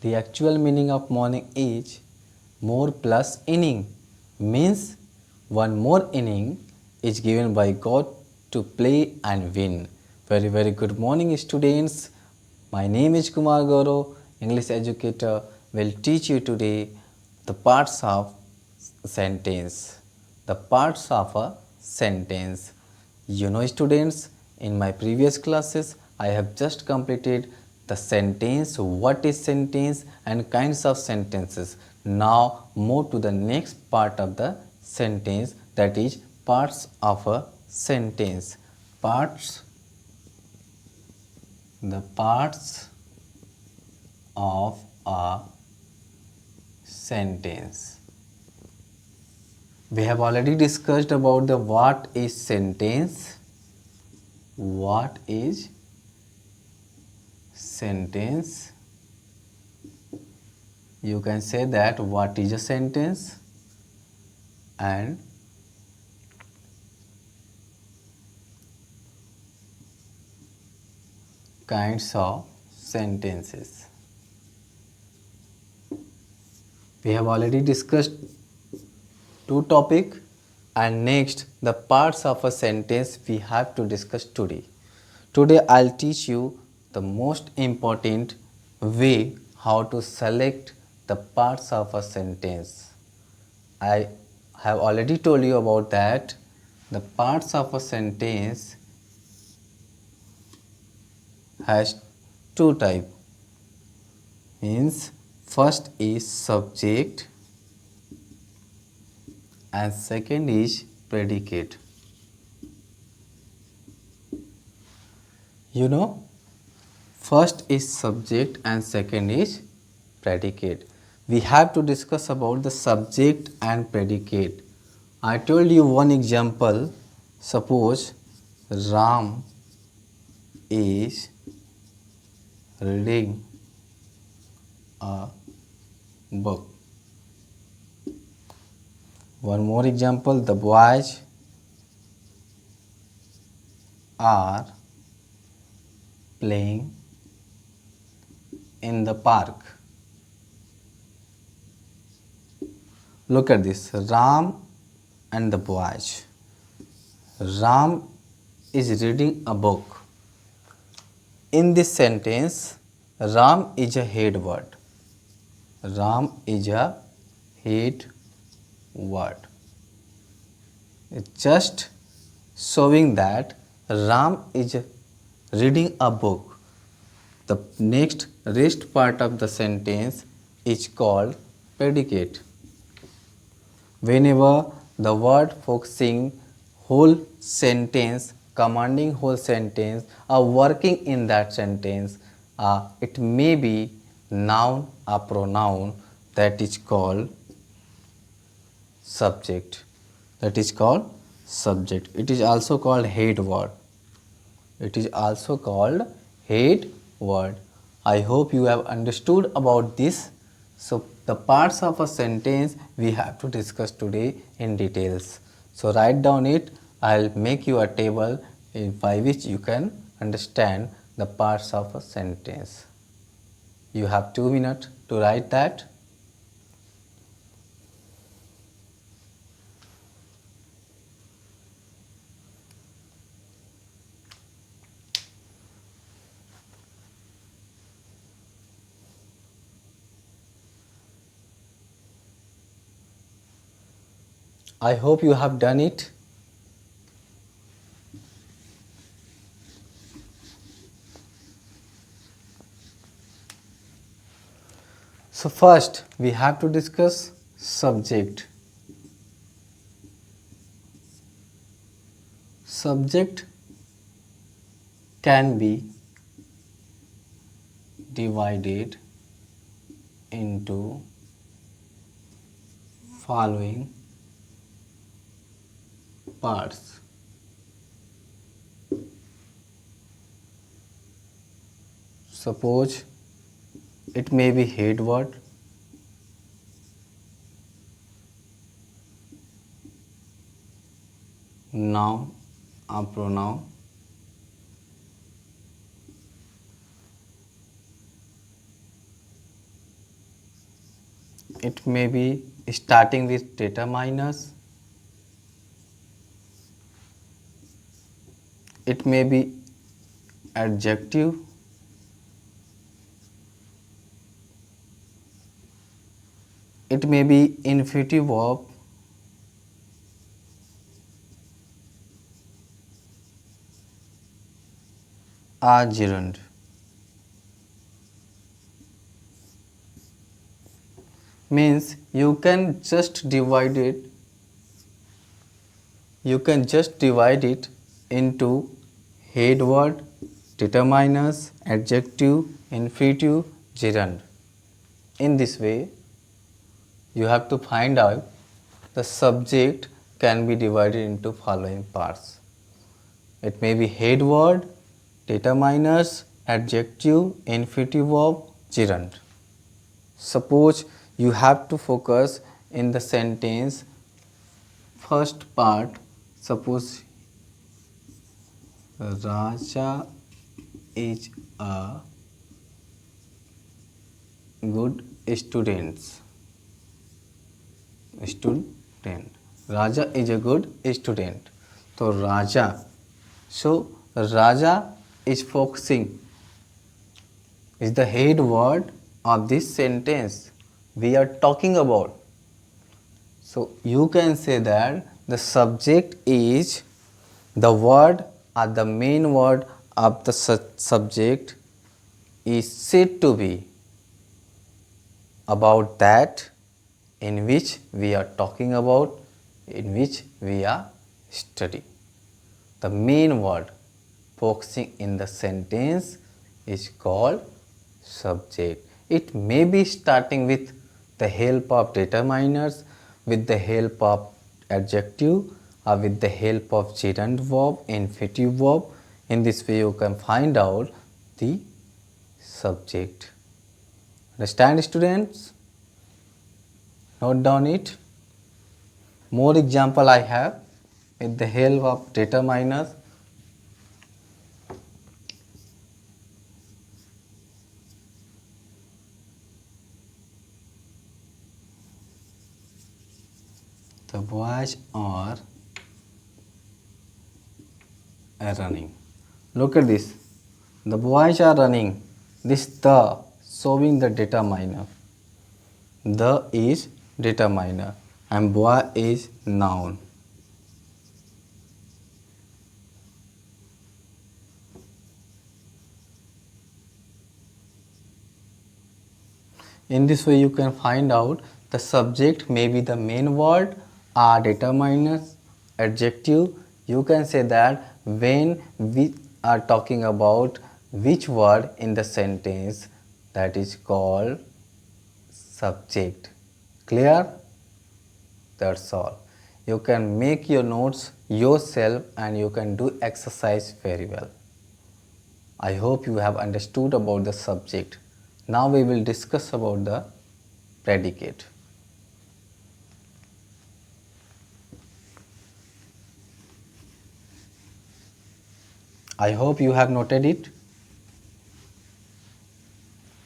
The actual meaning of morning is more plus inning, means one more inning is given by God to play and win. Very good morning students. My name is Kumar Gaurav, English educator, will teach you today the parts of sentence. The parts of a sentence. You know students, in my previous classes I have just completed the sentence, what is sentence and kinds of sentences. Now move to the next part of the sentence, that is parts of a sentence. The parts of a sentence. We have already discussed about the what is sentence. What is sentence? You can say that what is a sentence and kinds of sentences. We have already discussed two topics, and next the parts of a sentence we have to discuss today. Today I'll teach you the most important way how to select the parts of a sentence. I have already told you about that. The parts of a sentence has two types. Means first is subject and second is predicate. You know, first is subject and second is predicate. We have to discuss about the subject and predicate. I told you one example. Suppose Ram is reading a book. One more example, the boys are playing in the park. Look at this, Ram and the boys. Ram is reading a book. In this sentence, Ram is a head word. Ram is a head word. It's just showing that Ram is reading a book. The next rest part of the sentence is called predicate. Whenever the word focusing whole sentence, commanding whole sentence, or working in that sentence, it may be noun or pronoun, that is called subject. That is called subject. It is also called head word. It is also called head word. I hope you have understood about this. So the parts of a sentence we have to discuss today in details. So write down it. I'll make you a table by which you can understand the parts of a sentence. You have 2 minutes to write that. I hope you have done it. So first we have to discuss subject. Subject can be divided into following parts. Suppose it may be head word, noun or pronoun, It may be starting with determiners. It may be adjective. It may be infinitive verb. Or gerund. Means you can just divide it into head word, determiners, adjective, infinitive, gerund. In this way, you have to find out the subject can be divided into following parts. It may be head word, determiners, adjective, infinitive verb, gerund. Suppose you have to focus in the sentence first part. Suppose Raja is a good student. Raja is a good student. So Raja is focusing, is the head word of this sentence we are talking about. So you can say that the subject is the word or the main word of the subject is said to be about that in which we are talking about, in which we are studying. The main word focusing in the sentence is called subject. It may be starting with the help of determiners, with the help of adjective, or with the help of gerund verb, infinitive verb. In this way you can find out the subject. Understand, students? Note down it. More example I have with the help of determiners. The boys are running. Look at this. The boys are running. This the showing the determiner. The is determiner and boy is noun. In this way you can find out the subject may be the main word or determiners, adjective. You can say that when we are talking about which word in the sentence, that is called subject. Clear? That's all. You can make your notes yourself and you can do exercise very well. I hope you have understood about the subject. Now we will discuss about the predicate. I hope you have noted it.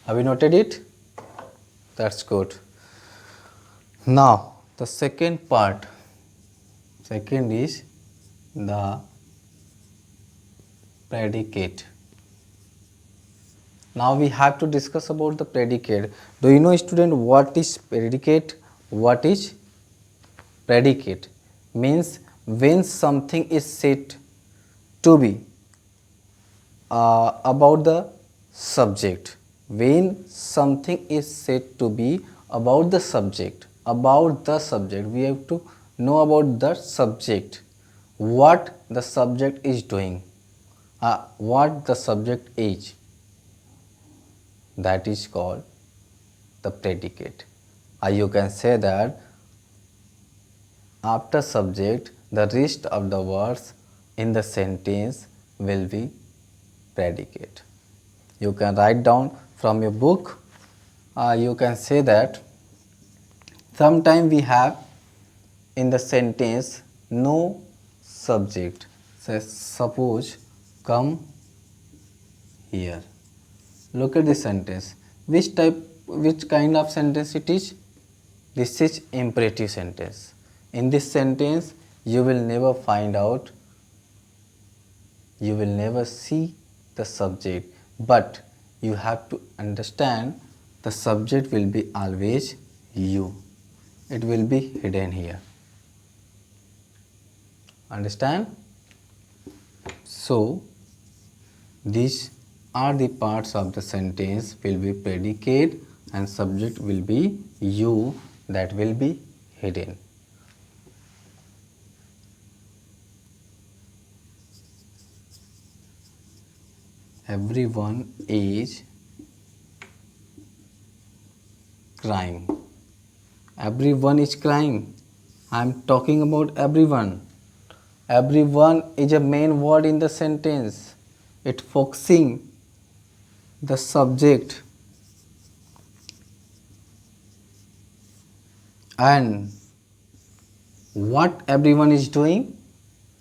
Have you noted it? That's good. Now the second part. Second is the predicate. Now we have to discuss about the predicate. Do you know, student, what is predicate? What is predicate? Means when something is said to be about the subject. When something is said to be about the subject, we have to know about the subject, what the subject is doing, what the subject is. That is called the predicate. You can say that after subject, the rest of the words in the sentence will be predicate. You can write down from your book. You can say that sometime we have in the sentence no subject. Say suppose come here. Look at this sentence. Which kind of sentence it is? This is imperative sentence. In this sentence, you will never find out, you will never see the subject, but you have to understand the subject will be always you. It will be hidden here. Understand? So, these are the parts of the sentence will be predicate and subject will be you, that will be hidden. Everyone is crying. Everyone is crying. I am talking about everyone. Everyone is a main word in the sentence. It focusing the subject and what everyone is doing.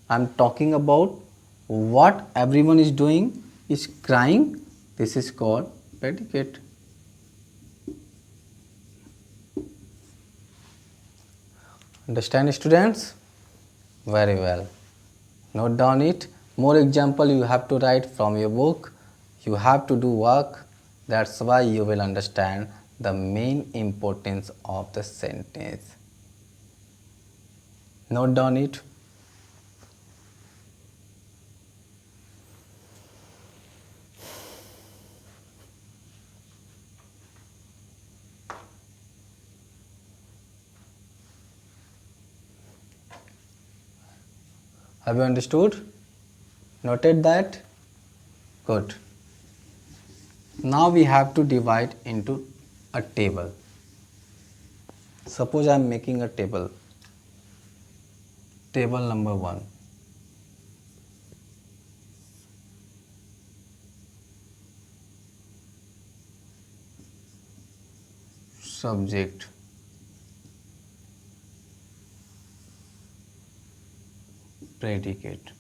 I am talking about what everyone is doing is crying. This is called predicate. Understand, students? Very well. Note down it. More example you have to write from your book. You have to do work. That's why you will understand the main importance of the sentence. Note down it. Have you understood? Noted that? Good. Now we have to divide into a table. Suppose I am making a table. Table number 1. Subject. Predicate.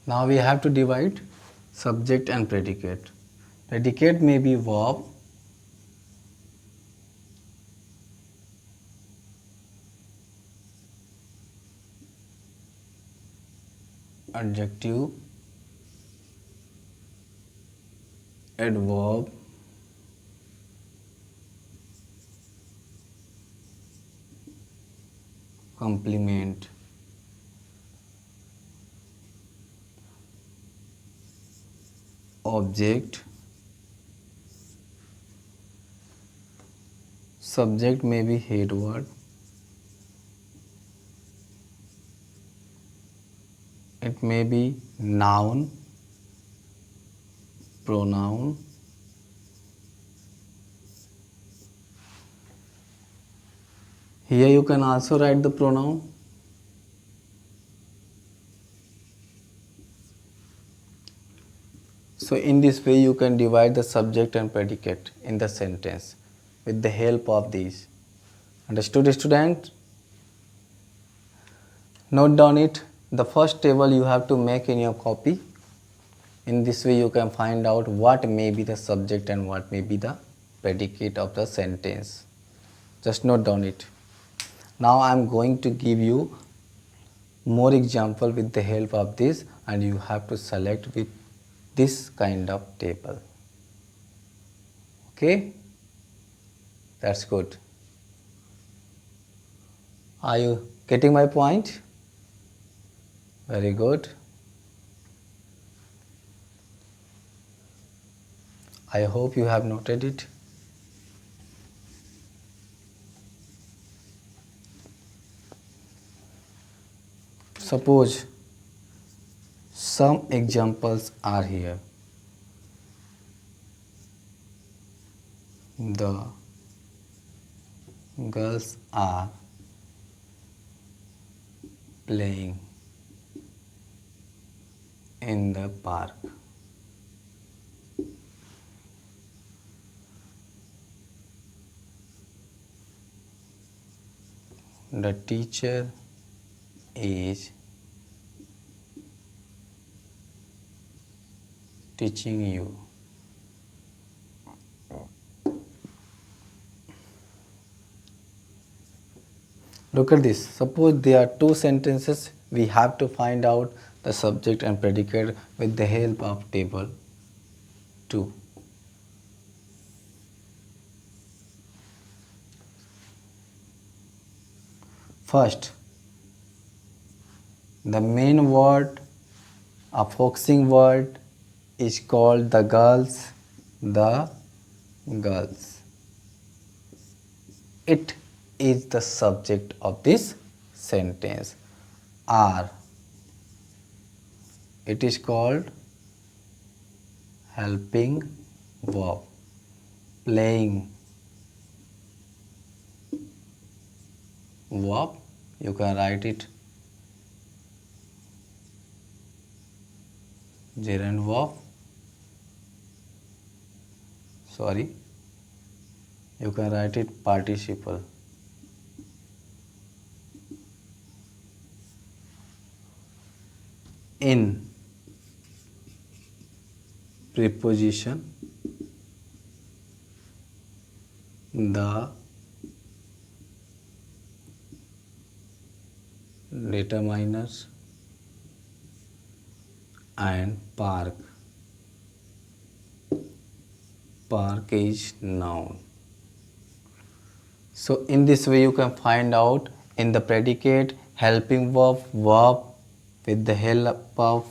Now we have to divide subject and predicate. Predicate may be verb, adjective, adverb, complement, object. Subject may be head word. It may be noun, pronoun, here you can also write the pronoun. So in this way you can divide the subject and predicate in the sentence with the help of these. Understood, student? Note down it. The first table you have to make in your copy. In this way you can find out what may be the subject and what may be the predicate of the sentence. Just note down it. Now I am going to give you more example with the help of this, and you have to select with this kind of table. Okay? That's good. Are you getting my point? Very good. I hope you have noted it. Suppose some examples are here. The girls are playing in the park. The teacher is teaching you. Look at this. Suppose there are two sentences. We have to find out the subject and predicate with the help of table 2. First, the main word, a focusing word, is called the girls. The girls. It is the subject of this sentence. Are. It is called helping verb. Playing verb. You can write it gerund verb. Sorry. You can write it participle. In preposition, the determiners and park. Park is noun. So in this way you can find out in the predicate helping verb with the help of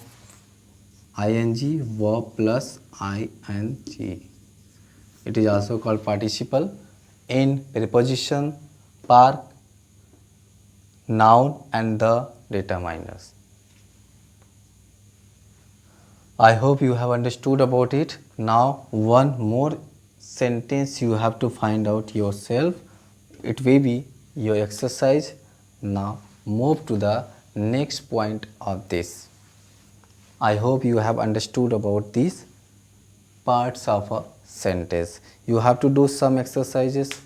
ing, verb plus ing. It is also called participle. In preposition, park, noun and the determiners. I hope you have understood about it. Now one more sentence you have to find out yourself. It will be your exercise. Now move to the next point of this. I hope you have understood about these parts of a sentence. You have to do some exercises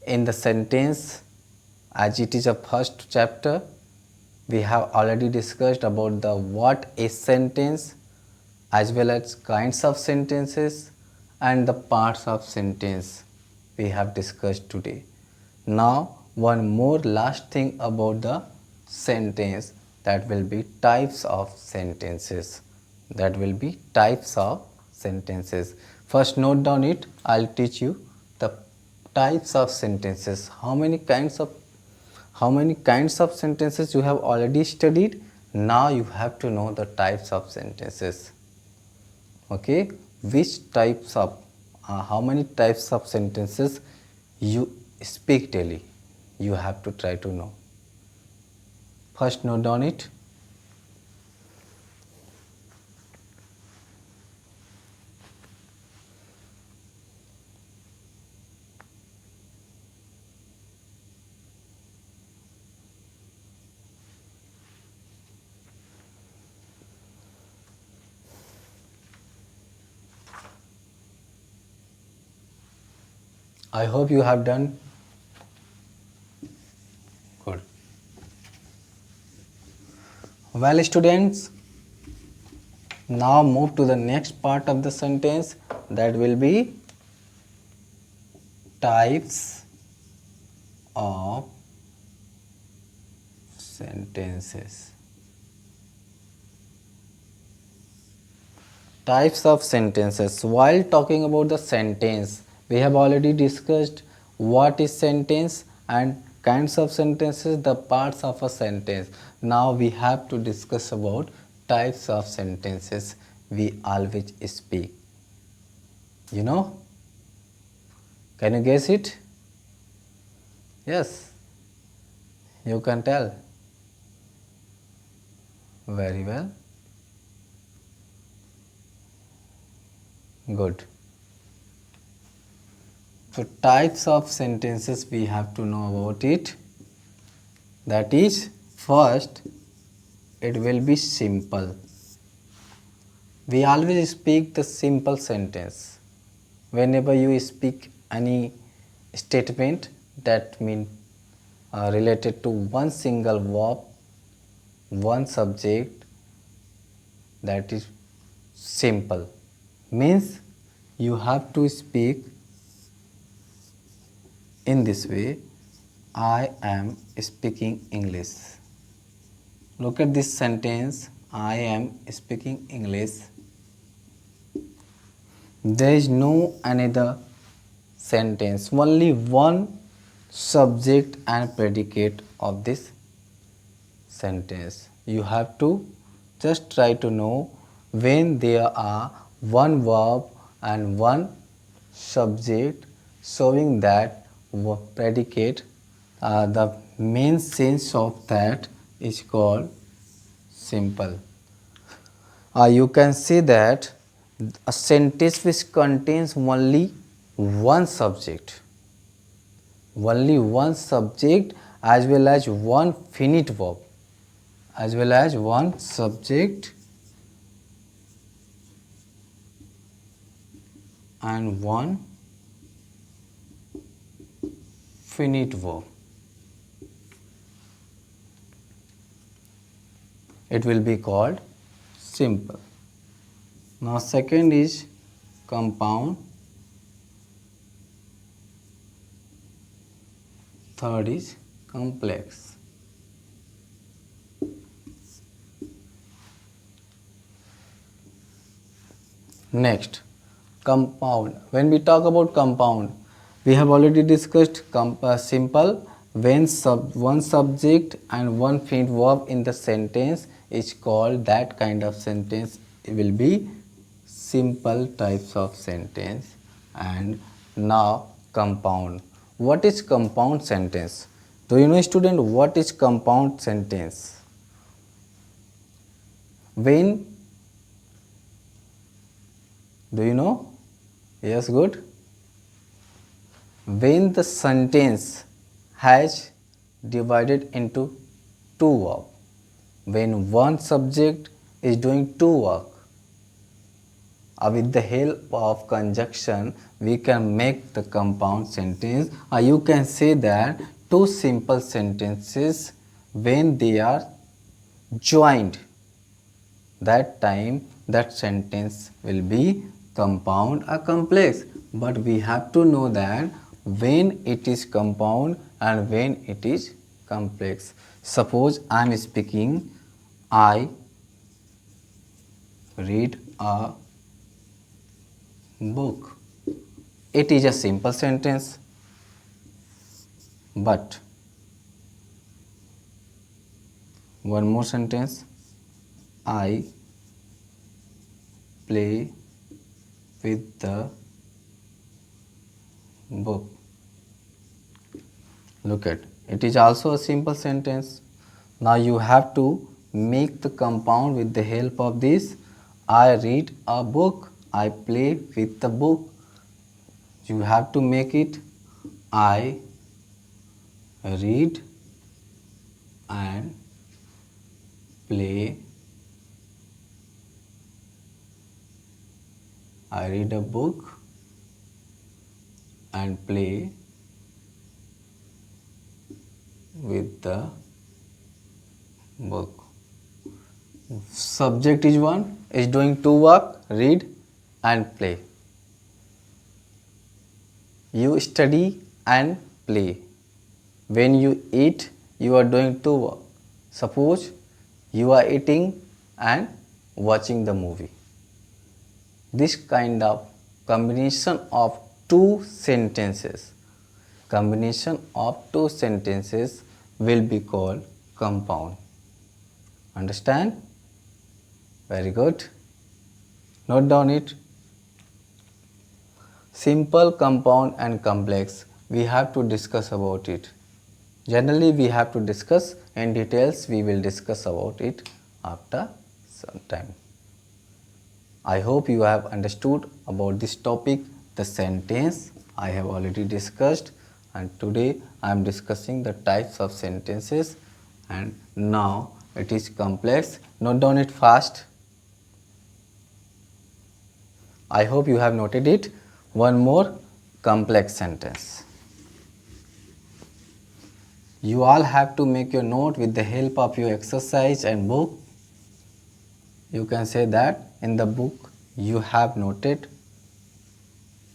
in the sentence as it is a first chapter. We have already discussed about the what is sentence as well as kinds of sentences and the parts of sentence we have discussed today. Now one more last thing about the sentence, that will be types of sentences. That will be types of sentences. First note down it. I'll teach you the types of sentences. How many kinds of sentences you have already studied? Now you have to know the types of sentences. Okay, which types of how many types of sentences you speak daily, you have to try to know. First note down it. I hope you have done good. Well, students, now move to the next part of the sentence, that will be types of sentences. Types of sentences. While talking about the sentence, we have already discussed what is sentence and kinds of sentences, the parts of a sentence. Now we have to discuss about types of sentences we always speak. You know? Can you guess it? Yes, you can tell. Very well. Good. So types of sentences we have to know about it. That is, first it will be simple. We always speak the simple sentence. Whenever you speak any statement that means related to one single verb, one subject, that is simple means you have to speak in this way. I am speaking English. Look at this sentence. I am speaking English. There is no another sentence, only one subject and predicate of this sentence. You have to just try to know when there are one verb and one subject, showing that predicate, the main sense of that is called simple. You can say that a sentence which contains only one subject as well as one finite verb, as well as one subject and one finite verb. It will be called simple. Now second is compound, third is complex. Next, compound. When we talk about compound, we have already discussed simple when one subject and one finite verb in the sentence is called, that kind of sentence will be simple types of sentence. And now compound. What is compound sentence? Do you know, student, what is compound sentence? When, do you know? Yes, good. When the sentence has divided into two verbs, when one subject is doing two work, with the help of conjunction we can make the compound sentence. You can say that two simple sentences, when they are joined, that time that sentence will be compound or complex. But we have to know that when it is compound and when it is complex. Suppose I am speaking, I read a book. It is a simple sentence, but one more sentence, I play with the book. Look at, it is also a simple sentence. Now you have to make the compound with the help of this. I read a book, I play with the book. You have to make it I read and play. I read a book and play with the book. Subject is one, is doing two work, read and play. You study and play. When you eat, you are doing two work. Suppose you are eating and watching the movie. This kind of combination of two sentences, will be called compound. Understand? Very good. Note down it. Simple, compound and complex, we have to discuss about it. Generally we have to discuss in details, we will discuss about it after some time. I hope you have understood about this topic. The sentence I have already discussed, and today I am discussing the types of sentences, and now it is complex. Note down it fast. I hope you have noted it. One more complex sentence. You all have to make your note with the help of your exercise and book. You can say that in the book you have noted,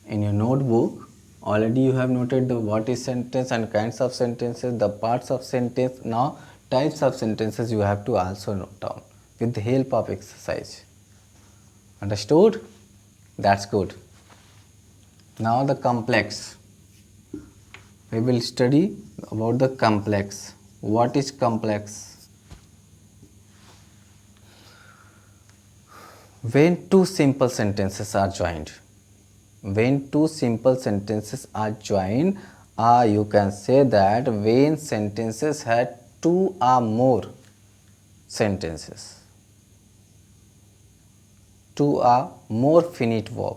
in your notebook already you have noted the what is sentence and kinds of sentences, the parts of sentence. Now types of sentences you have to also note down with the help of exercise. Understood? That's good. Now the complex. We will study about the complex. What is complex? When two simple sentences are joined. When two simple sentences are joined, you can say that when sentences had two or more sentences. Two or more finite verb.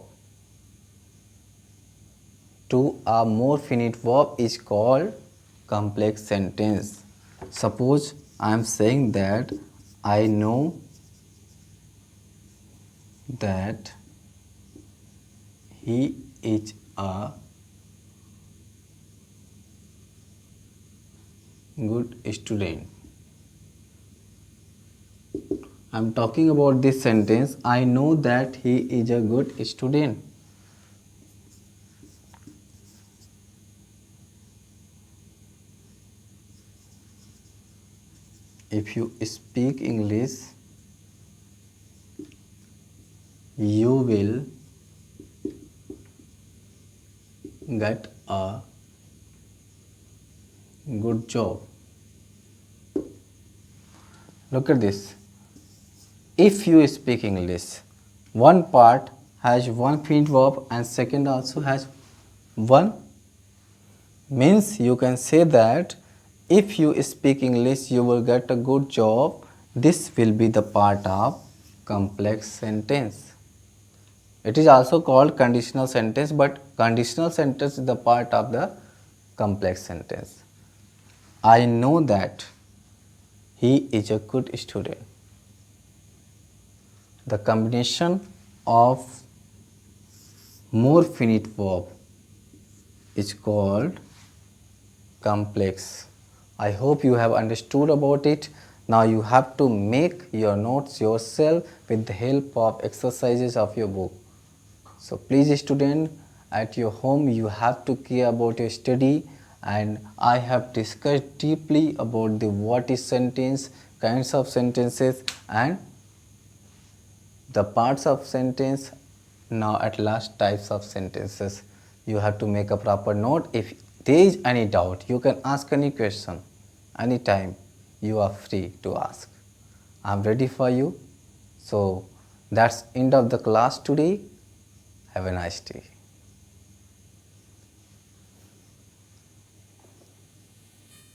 Two or more finite verb is called complex sentence. Suppose I am saying that I know that he is a good student. I am talking about this sentence. I know that he is a good student. If you speak English, you will get a good job. Look at this. If you speak English, one part has one finite verb and second also has one. Means you can say that if you speak English, you will get a good job. This will be the part of complex sentence. It is also called conditional sentence, but conditional sentence is the part of the complex sentence. I know that he is a good student. The combination of more finite verb is called complex. I hope you have understood about it. Now you have to make your notes yourself with the help of exercises of your book. So please student, at your home you have to care about your study, and I have discussed deeply about the what is sentence, kinds of sentences and the parts of sentence. Now at last types of sentences. You have to make a proper note. If there is any doubt, you can ask any question anytime. You are free to ask. I am ready for you. So that's end of the class today. Have a nice day.